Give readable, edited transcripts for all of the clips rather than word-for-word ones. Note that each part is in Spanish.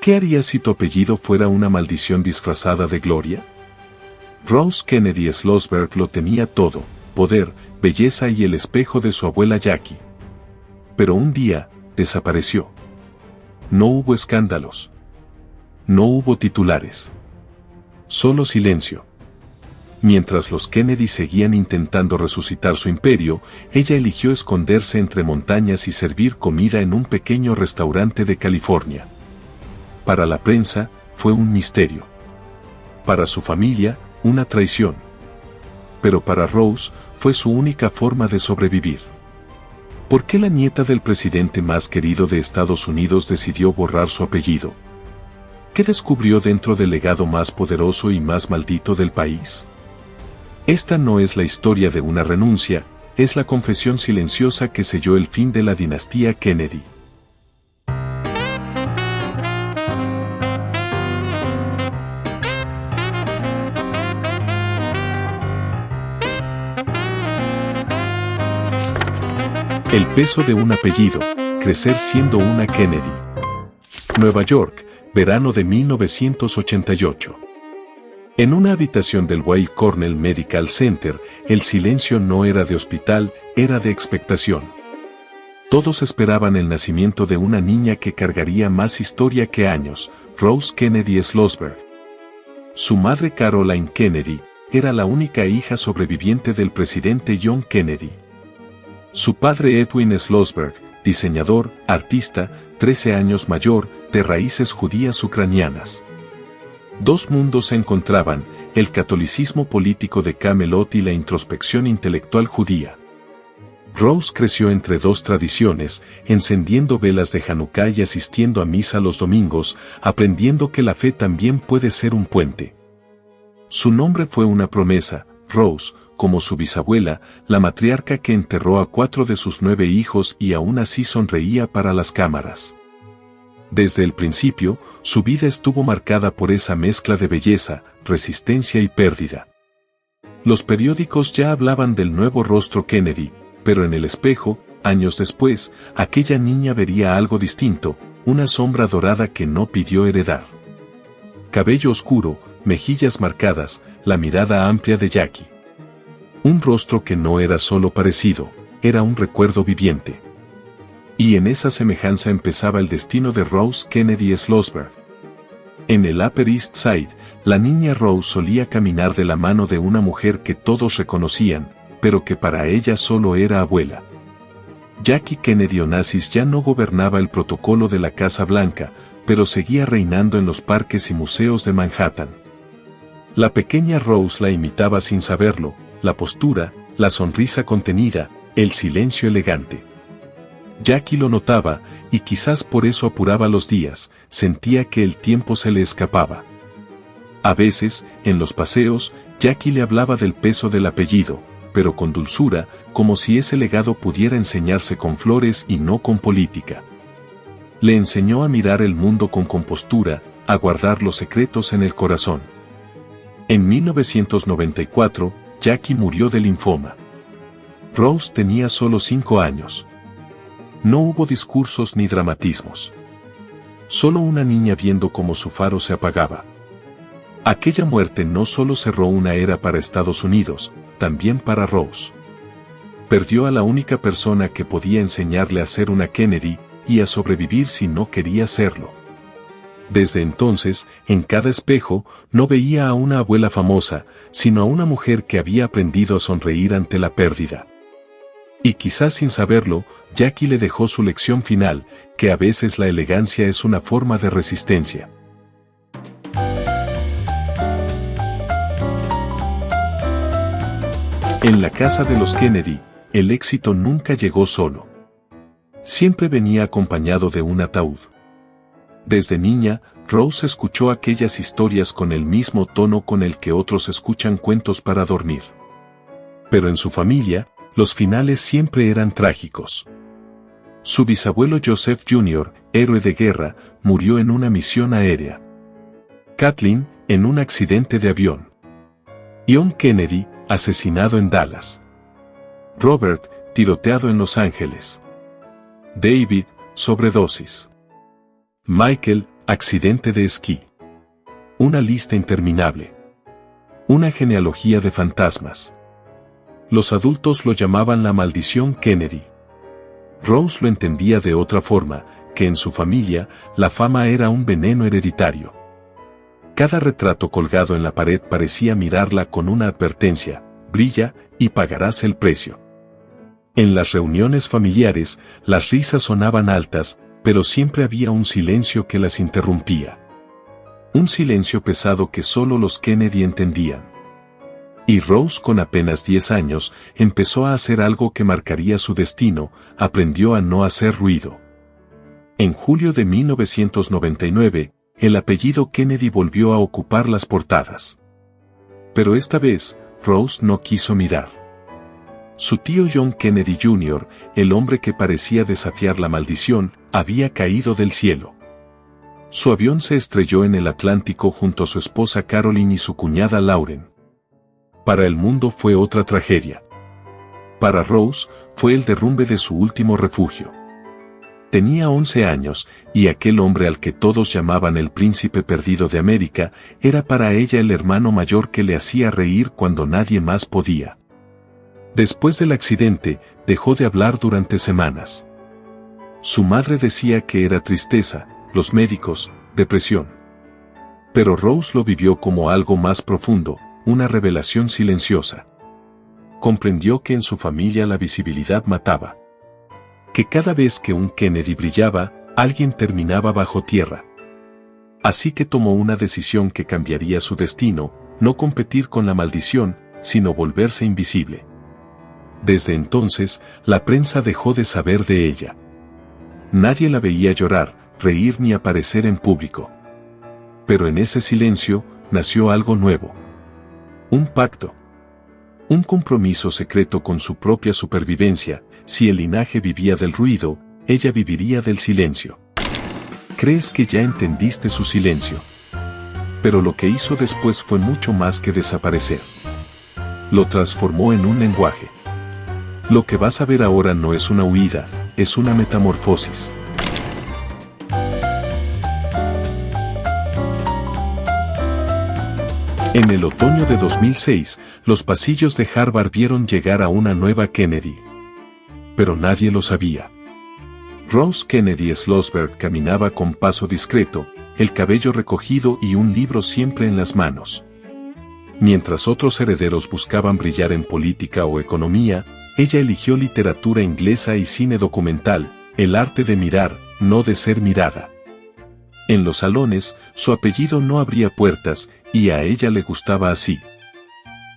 ¿Qué harías si tu apellido fuera una maldición disfrazada de gloria? Rose Kennedy Schlossberg lo tenía todo: poder, belleza y el espejo de su abuela Jackie. Pero un día, desapareció. No hubo escándalos. No hubo titulares. Solo silencio. Mientras los Kennedy seguían intentando resucitar su imperio, ella eligió esconderse entre montañas y servir comida en un pequeño restaurante de California. Para la prensa, fue un misterio. Para su familia, una traición. Pero para Rose, fue su única forma de sobrevivir. ¿Por qué la nieta del presidente más querido de Estados Unidos decidió borrar su apellido? ¿Qué descubrió dentro del legado más poderoso y más maldito del país? Esta no es la historia de una renuncia, es la confesión silenciosa que selló el fin de la dinastía Kennedy. El peso de un apellido: crecer siendo una Kennedy. Nueva York, verano de 1988. En una habitación del Weill Cornell Medical Center, el silencio no era de hospital, era de expectación. Todos esperaban el nacimiento de una niña que cargaría más historia que años: Rose Kennedy Schlossberg. Su madre, Caroline Kennedy, era la única hija sobreviviente del presidente John Kennedy. Su padre, Edwin Schlossberg, diseñador, artista, 13 años mayor, de raíces judías ucranianas. Dos mundos se encontraban: el catolicismo político de Camelot y la introspección intelectual judía. Rose creció entre dos tradiciones, encendiendo velas de Hanukkah y asistiendo a misa los domingos, aprendiendo que la fe también puede ser un puente. Su nombre fue una promesa: Rose, como su bisabuela, la matriarca que enterró a 4 de sus 9 hijos y aún así sonreía para las cámaras. Desde el principio, su vida estuvo marcada por esa mezcla de belleza, resistencia y pérdida. Los periódicos ya hablaban del nuevo rostro Kennedy, pero en el espejo, años después, aquella niña vería algo distinto: una sombra dorada que no pidió heredar. Cabello oscuro, mejillas marcadas, la mirada amplia de Jackie. Un rostro que no era solo parecido, era un recuerdo viviente. Y en esa semejanza empezaba el destino de Rose Kennedy Schlossberg. En el Upper East Side, la niña Rose solía caminar de la mano de una mujer que todos reconocían, pero que para ella solo era abuela. Jackie Kennedy Onassis ya no gobernaba el protocolo de la Casa Blanca, pero seguía reinando en los parques y museos de Manhattan. La pequeña Rose la imitaba sin saberlo: la postura, la sonrisa contenida, el silencio elegante. Jackie lo notaba, y quizás por eso apuraba los días, sentía que el tiempo se le escapaba. A veces, en los paseos, Jackie le hablaba del peso del apellido, pero con dulzura, como si ese legado pudiera enseñarse con flores y no con política. Le enseñó a mirar el mundo con compostura, a guardar los secretos en el corazón. En 1994, Jackie murió de linfoma. Rose tenía solo 5 años. No hubo discursos ni dramatismos. Solo una niña viendo cómo su faro se apagaba. Aquella muerte no solo cerró una era para Estados Unidos, también para Rose. Perdió a la única persona que podía enseñarle a ser una Kennedy y a sobrevivir si no quería serlo. Desde entonces, en cada espejo, no veía a una abuela famosa, sino a una mujer que había aprendido a sonreír ante la pérdida. Y quizás sin saberlo, Jackie le dejó su lección final, que a veces la elegancia es una forma de resistencia. En la casa de los Kennedy, el éxito nunca llegó solo. Siempre venía acompañado de un ataúd. Desde niña, Rose escuchó aquellas historias con el mismo tono con el que otros escuchan cuentos para dormir. Pero en su familia, los finales siempre eran trágicos. Su bisabuelo Joseph Jr., héroe de guerra, murió en una misión aérea. Kathleen, en un accidente de avión. John Kennedy, asesinado en Dallas. Robert, tiroteado en Los Ángeles. David, sobredosis. Michael, Accidente de esquí. Una lista interminable. Una genealogía de fantasmas. Los adultos lo llamaban la maldición Kennedy. Rose lo entendía de otra forma, que en su familia, la fama era un veneno hereditario. Cada retrato colgado en la pared parecía mirarla con una advertencia: brilla, y pagarás el precio. En las reuniones familiares, las risas sonaban altas, pero siempre había un silencio que las interrumpía. Un silencio pesado que solo los Kennedy entendían. Y Rose, con apenas 10 años, empezó a hacer algo que marcaría su destino: aprendió a no hacer ruido. En julio de 1999, el apellido Kennedy volvió a ocupar las portadas. Pero esta vez, Rose no quiso mirar. Su tío John Kennedy Jr., el hombre que parecía desafiar la maldición, había caído del cielo. Su avión se estrelló en el Atlántico junto a su esposa Caroline y su cuñada Lauren. Para el mundo fue otra tragedia. Para Rose, fue el derrumbe de su último refugio. Tenía 11 años, y aquel hombre al que todos llamaban el príncipe perdido de América, era para ella el hermano mayor que le hacía reír cuando nadie más podía. Después del accidente, dejó de hablar durante semanas. Su madre decía que era tristeza, los médicos, depresión. Pero Rose lo vivió como algo más profundo, una revelación silenciosa. Comprendió que en su familia la visibilidad mataba. Que cada vez que un Kennedy brillaba, alguien terminaba bajo tierra. Así que tomó una decisión que cambiaría su destino: no competir con la maldición, sino volverse invisible. Desde entonces, la prensa dejó de saber de ella. Nadie la veía llorar, reír ni aparecer en público. Pero en ese silencio, nació algo nuevo. Un pacto. Un compromiso secreto con su propia supervivencia: si el linaje vivía del ruido, ella viviría del silencio. ¿Crees que ya entendiste su silencio? Pero lo que hizo después fue mucho más que desaparecer. Lo transformó en un lenguaje. Lo que vas a ver ahora no es una huida, es una metamorfosis. En el otoño de 2006, los pasillos de Harvard vieron llegar a una nueva Kennedy. Pero nadie lo sabía. Rose Kennedy Schlossberg caminaba con paso discreto, el cabello recogido y un libro siempre en las manos. Mientras otros herederos buscaban brillar en política o economía, ella eligió literatura inglesa y cine documental, el arte de mirar, no de ser mirada. En los salones, su apellido no abría puertas, y a ella le gustaba así.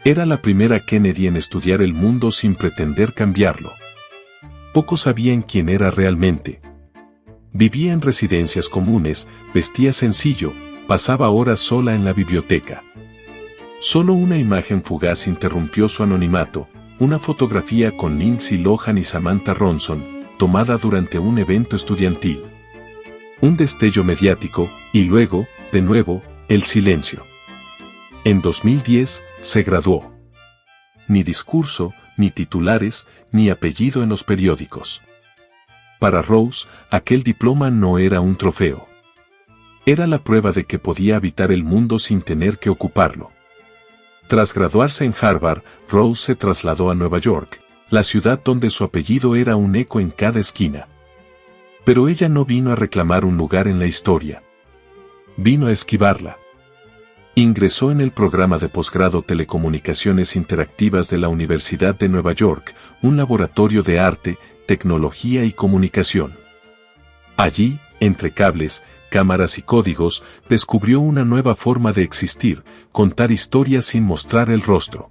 Era la primera Kennedy en estudiar el mundo sin pretender cambiarlo. Pocos sabían quién era realmente. Vivía en residencias comunes, vestía sencillo, pasaba horas sola en la biblioteca. Solo una imagen fugaz interrumpió su anonimato: una fotografía con Lindsay Lohan y Samantha Ronson, tomada durante un evento estudiantil. Un destello mediático, y luego, de nuevo, el silencio. En 2010, se graduó. Ni discurso, ni titulares, ni apellido en los periódicos. Para Rose, aquel diploma no era un trofeo. Era la prueba de que podía habitar el mundo sin tener que ocuparlo. Tras graduarse en Harvard, Rose se trasladó a Nueva York, la ciudad donde su apellido era un eco en cada esquina. Pero ella no vino a reclamar un lugar en la historia. Vino a esquivarla. Ingresó en el programa de posgrado Telecomunicaciones Interactivas de la Universidad de Nueva York, un laboratorio de arte, tecnología y comunicación. Allí, entre cables, cámaras y códigos, descubrió una nueva forma de existir: contar historias sin mostrar el rostro.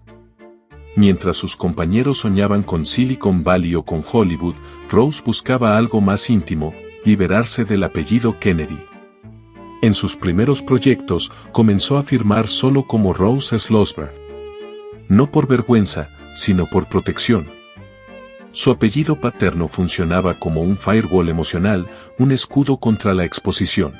Mientras sus compañeros soñaban con Silicon Valley o con Hollywood, Rose buscaba algo más íntimo: liberarse del apellido Kennedy. En sus primeros proyectos, comenzó a firmar solo como Rose Schlossberg. No por vergüenza, sino por protección. Su apellido paterno funcionaba como un firewall emocional, un escudo contra la exposición.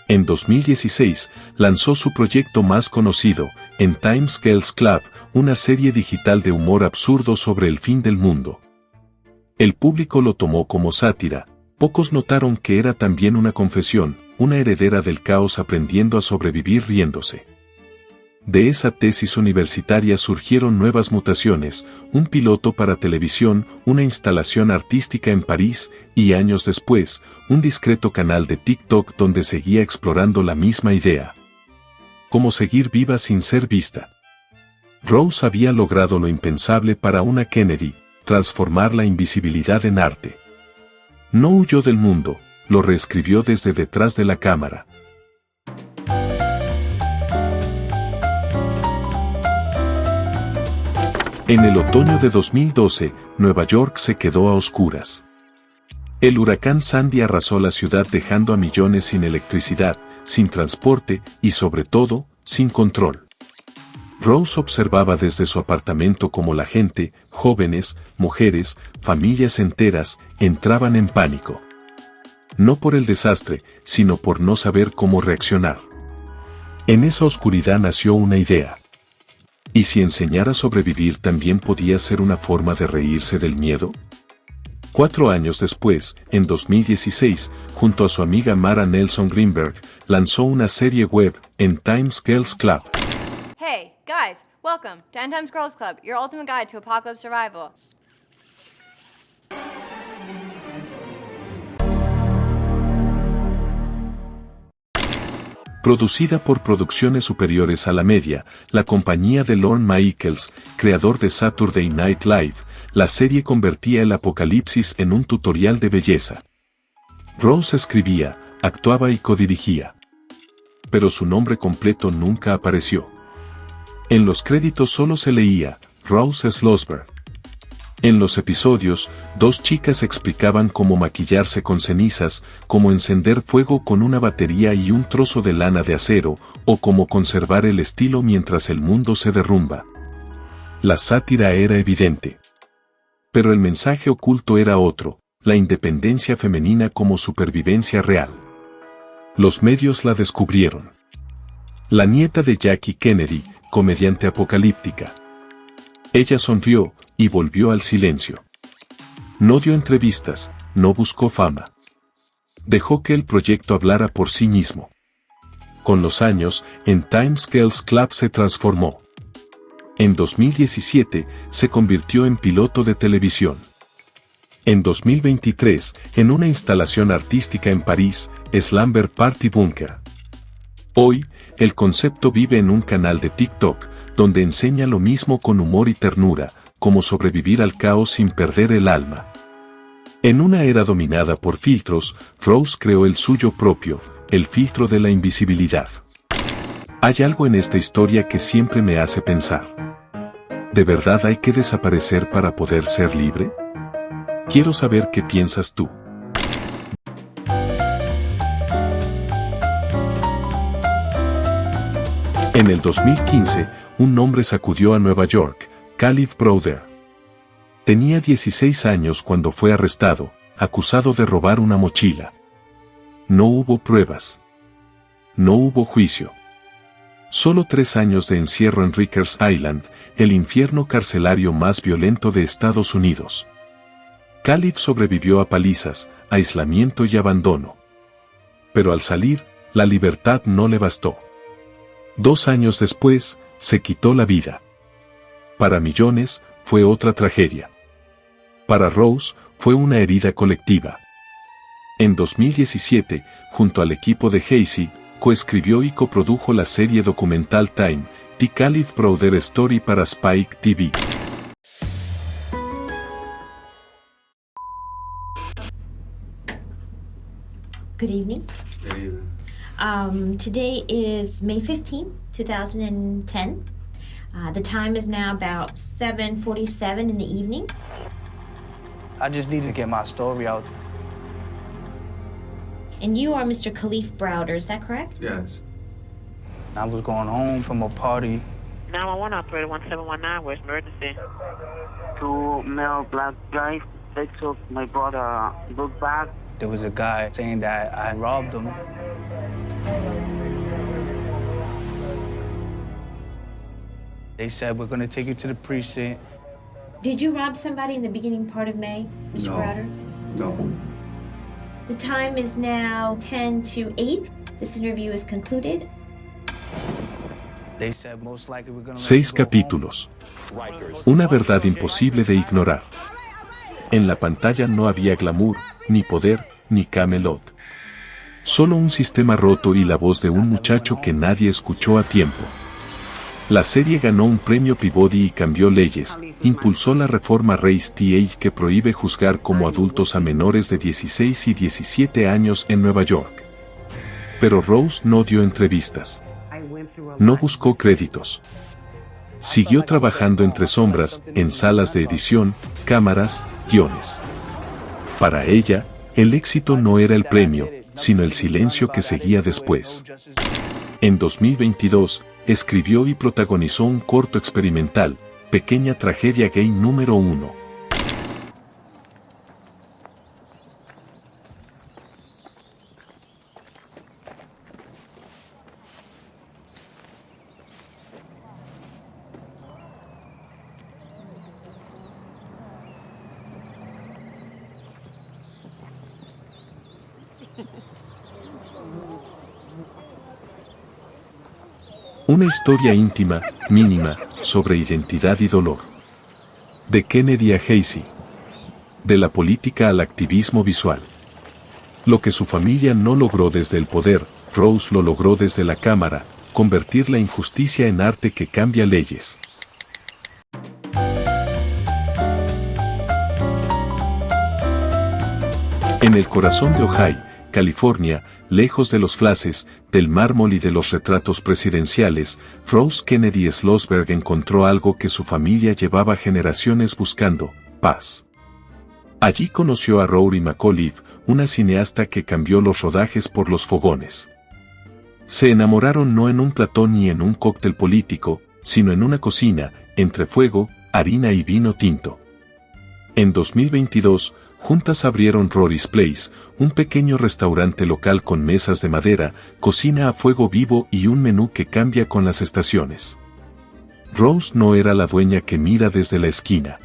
En 2016, lanzó su proyecto más conocido, en Times Girls Club, una serie digital de humor absurdo sobre el fin del mundo. El público lo tomó como sátira. Pocos notaron que era también una confesión: una heredera del caos aprendiendo a sobrevivir riéndose. De esa tesis universitaria surgieron nuevas mutaciones, un piloto para televisión, una instalación artística en París y años después, un discreto canal de TikTok donde seguía explorando la misma idea. Cómo seguir viva sin ser vista. Rose había logrado lo impensable para una Kennedy, transformar la invisibilidad en arte. No huyó del mundo, lo reescribió desde detrás de la cámara. En el otoño de 2012, Nueva York se quedó a oscuras. El huracán Sandy arrasó la ciudad dejando a millones sin electricidad, sin transporte y sobre todo, sin control. Rose observaba desde su apartamento cómo la gente, jóvenes, mujeres, familias enteras, entraban en pánico. No por el desastre, sino por no saber cómo reaccionar. En esa oscuridad nació una idea. ¿Y si enseñar a sobrevivir también podía ser una forma de reírse del miedo? 4 años después, en 2016, junto a su amiga Mara Nelson Greenberg, lanzó una serie web, en Times Girls Club. Hey, guys, welcome to End Times Girls Club, your ultimate guide to apocalypse survival. Producida por Producciones Superiores a la Media, la compañía de Lorne Michaels, creador de Saturday Night Live, la serie convertía el apocalipsis en un tutorial de belleza. Rose escribía, actuaba y codirigía. Pero su nombre completo nunca apareció. En los créditos solo se leía, Rose Slosberg. En los episodios, 2 chicas explicaban cómo maquillarse con cenizas, cómo encender fuego con una batería y un trozo de lana de acero, o cómo conservar el estilo mientras el mundo se derrumba. La sátira era evidente. Pero el mensaje oculto era otro, la independencia femenina como supervivencia real. Los medios la descubrieron. La nieta de Jackie Kennedy, comediante apocalíptica. Ella sonrió, y volvió al silencio. No dio entrevistas, no buscó fama. Dejó que el proyecto hablara por sí mismo. Con los años, en Times Girls Club se transformó. En 2017, se convirtió en piloto de televisión. En 2023, en una instalación artística en París, Slumber Party Bunker. Hoy, el concepto vive en un canal de TikTok, donde enseña lo mismo con humor y ternura, cómo sobrevivir al caos sin perder el alma. En una era dominada por filtros, Rose creó el suyo propio, el filtro de la invisibilidad. Hay algo en esta historia que siempre me hace pensar. ¿De verdad hay que desaparecer para poder ser libre? Quiero saber qué piensas tú. En el 2015, un nombre sacudió a Nueva York, Kalief Browder. Tenía 16 años cuando fue arrestado, acusado de robar una mochila. No hubo pruebas. No hubo juicio. Solo 3 años de encierro en Rikers Island, el infierno carcelario más violento de Estados Unidos. Kalief sobrevivió a palizas, aislamiento y abandono. Pero al salir, la libertad no le bastó. 2 años después, se quitó la vida. Para millones, fue otra tragedia. Para Rose, fue una herida colectiva. En 2017, junto al equipo de Casey, coescribió y coprodujo la serie documental Time, The Kalief Browder Story para Spike TV. Good evening. Good evening. Today is May 15th, 2010. The time is now about 7:47 in the evening. I just needed to get my story out. And you are Mr. Kalief Browder, is that correct? Yes. I was going home from a party. 911 operator 1719, where's emergency? 2 male black guys. They took my brother book bag. There was a guy saying that I robbed him. They said, we're gonna take you to the precinct. Did you rob somebody in the beginning part of May, Mr. No. Browder? No. The time is now 10 to 8. This interview is concluded. They said most likely we're gonna let 6 you go home. capítulos. Una verdad imposible de ignorar. En la pantalla no había glamour, ni poder, ni Camelot. Solo un sistema roto y la voz de un muchacho que nadie escuchó a tiempo. La serie ganó un premio Peabody y cambió leyes, impulsó la reforma Race TH que prohíbe juzgar como adultos a menores de 16 y 17 años en Nueva York. Pero Rose no dio entrevistas. No buscó créditos. Siguió trabajando entre sombras, en salas de edición, cámaras, guiones. Para ella, el éxito no era el premio, sino el silencio que seguía después. En 2022, escribió y protagonizó un corto experimental, Pequeña Tragedia Gay número 1. Una historia íntima, mínima, sobre identidad y dolor. De Kennedy a Casey. De la política al activismo visual. Lo que su familia no logró desde el poder, Rose lo logró desde la cámara, convertir la injusticia en arte que cambia leyes. En el corazón de Ojai, California, lejos de los flashes, del mármol y de los retratos presidenciales, Rose Kennedy Schlossberg encontró algo que su familia llevaba generaciones buscando: paz. Allí conoció a Rory McAuliffe, una cineasta que cambió los rodajes por los fogones. Se enamoraron no en un plató ni en un cóctel político, sino en una cocina, entre fuego, harina y vino tinto. En 2022, juntas abrieron Rory's Place, un pequeño restaurante local con mesas de madera, cocina a fuego vivo y un menú que cambia con las estaciones. Rose no era la dueña que mira desde la esquina.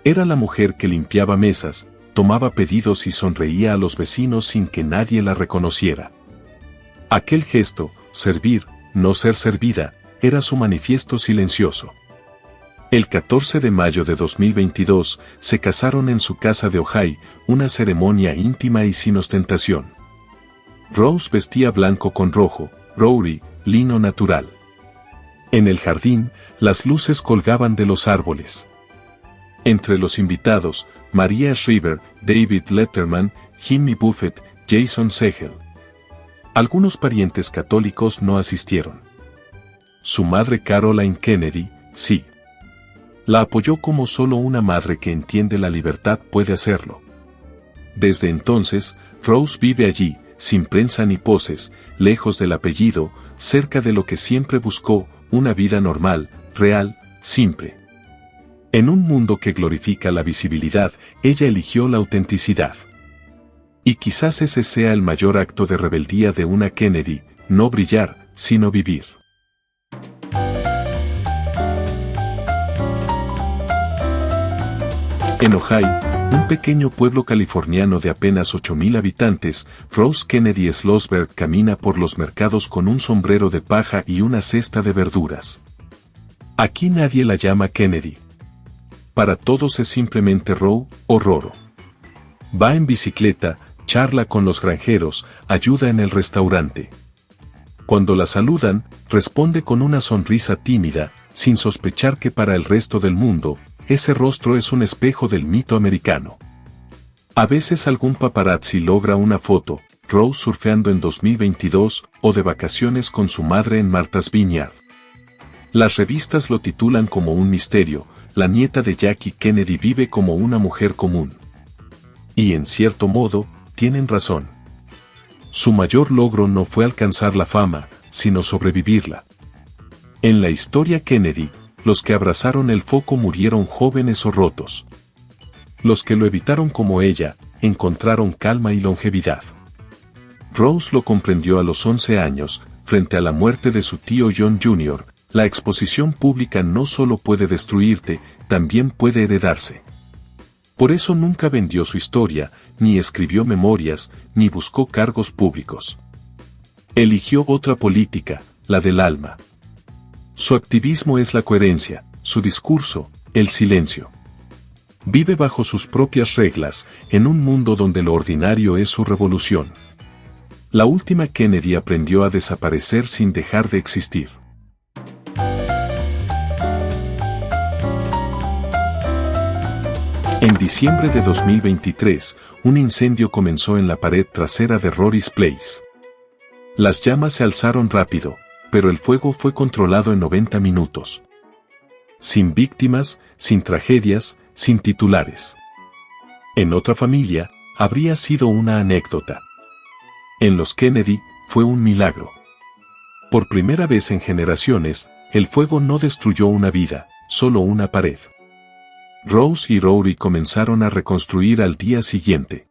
Era la mujer que limpiaba mesas, tomaba pedidos y sonreía a los vecinos sin que nadie la reconociera. Aquel gesto, servir, no ser servida, era su manifiesto silencioso. El 14 de mayo de 2022, se casaron en su casa de Ojai, una ceremonia íntima y sin ostentación. Rose vestía blanco con rojo, Rory, lino natural. En el jardín, las luces colgaban de los árboles. Entre los invitados, Maria Shriver, David Letterman, Jimmy Buffett, Jason Segel. Algunos parientes católicos no asistieron. Su madre Caroline Kennedy, sí. La apoyó como solo una madre que entiende la libertad puede hacerlo. Desde entonces, Rose vive allí, sin prensa ni poses, lejos del apellido, cerca de lo que siempre buscó, una vida normal, real, simple. En un mundo que glorifica la visibilidad, ella eligió la autenticidad. Y quizás ese sea el mayor acto de rebeldía de una Kennedy, no brillar, sino vivir. En Ojai, un pequeño pueblo californiano de apenas 8,000 habitantes, Rose Kennedy Schlossberg camina por los mercados con un sombrero de paja y una cesta de verduras. Aquí nadie la llama Kennedy. Para todos es simplemente Ro o Roro. Va en bicicleta, charla con los granjeros, ayuda en el restaurante. Cuando la saludan, responde con una sonrisa tímida, sin sospechar que para el resto del mundo, ese rostro es un espejo del mito americano. A veces algún paparazzi logra una foto, Rose surfeando en 2022, o de vacaciones con su madre en Martha's Vineyard. Las revistas lo titulan como un misterio, la nieta de Jackie Kennedy vive como una mujer común. Y en cierto modo, tienen razón. Su mayor logro no fue alcanzar la fama, sino sobrevivirla. En la historia Kennedy, los que abrazaron el foco murieron jóvenes o rotos. Los que lo evitaron como ella, encontraron calma y longevidad. Rose lo comprendió a los 11 años, frente a la muerte de su tío John Jr., la exposición pública no solo puede destruirte, también puede heredarse. Por eso nunca vendió su historia, ni escribió memorias, ni buscó cargos públicos. Eligió otra política, la del alma. Su activismo es la coherencia, su discurso, el silencio. Vive bajo sus propias reglas, en un mundo donde lo ordinario es su revolución. La última Kennedy aprendió a desaparecer sin dejar de existir. En diciembre de 2023, un incendio comenzó en la pared trasera de Rory's Place. Las llamas se alzaron rápido, pero el fuego fue controlado en 90 minutos. Sin víctimas, sin tragedias, sin titulares. En otra familia, habría sido una anécdota. En los Kennedy, fue un milagro. Por primera vez en generaciones, el fuego no destruyó una vida, solo una pared. Rose y Rory comenzaron a reconstruir al día siguiente.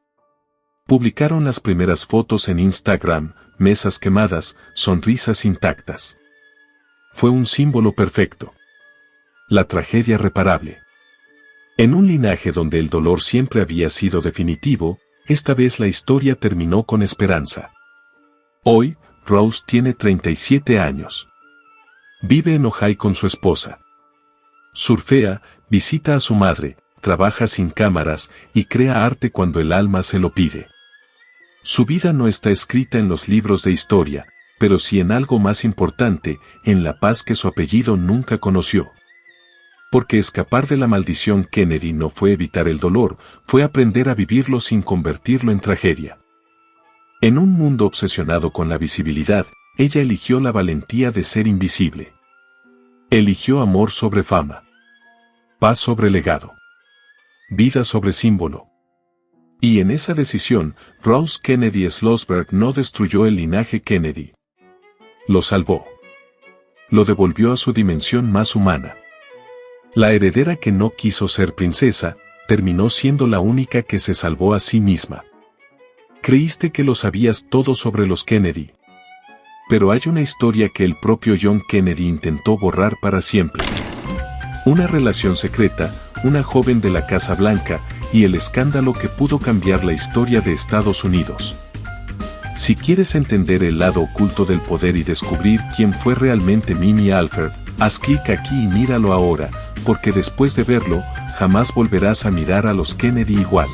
Publicaron las primeras fotos en Instagram, mesas quemadas, sonrisas intactas. Fue un símbolo perfecto. La tragedia reparable. En un linaje donde el dolor siempre había sido definitivo, esta vez la historia terminó con esperanza. Hoy, Rose tiene 37 años. Vive en Ojai con su esposa. Surfea, visita a su madre, trabaja sin cámaras y crea arte cuando el alma se lo pide. Su vida no está escrita en los libros de historia, pero sí en algo más importante, en la paz que su apellido nunca conoció. Porque escapar de la maldición Kennedy no fue evitar el dolor, fue aprender a vivirlo sin convertirlo en tragedia. En un mundo obsesionado con la visibilidad, ella eligió la valentía de ser invisible. Eligió amor sobre fama. Paz sobre legado. Vida sobre símbolo. Y en esa decisión, Rose Kennedy Schlossberg no destruyó el linaje Kennedy. Lo salvó. Lo devolvió a su dimensión más humana. La heredera que no quiso ser princesa, terminó siendo la única que se salvó a sí misma. Creíste que lo sabías todo sobre los Kennedy. Pero hay una historia que el propio John Kennedy intentó borrar para siempre. Una relación secreta, una joven de la Casa Blanca, y el escándalo que pudo cambiar la historia de Estados Unidos. Si quieres entender el lado oculto del poder y descubrir quién fue realmente Mimi Alford, haz clic aquí y míralo ahora, porque después de verlo, jamás volverás a mirar a los Kennedy igual.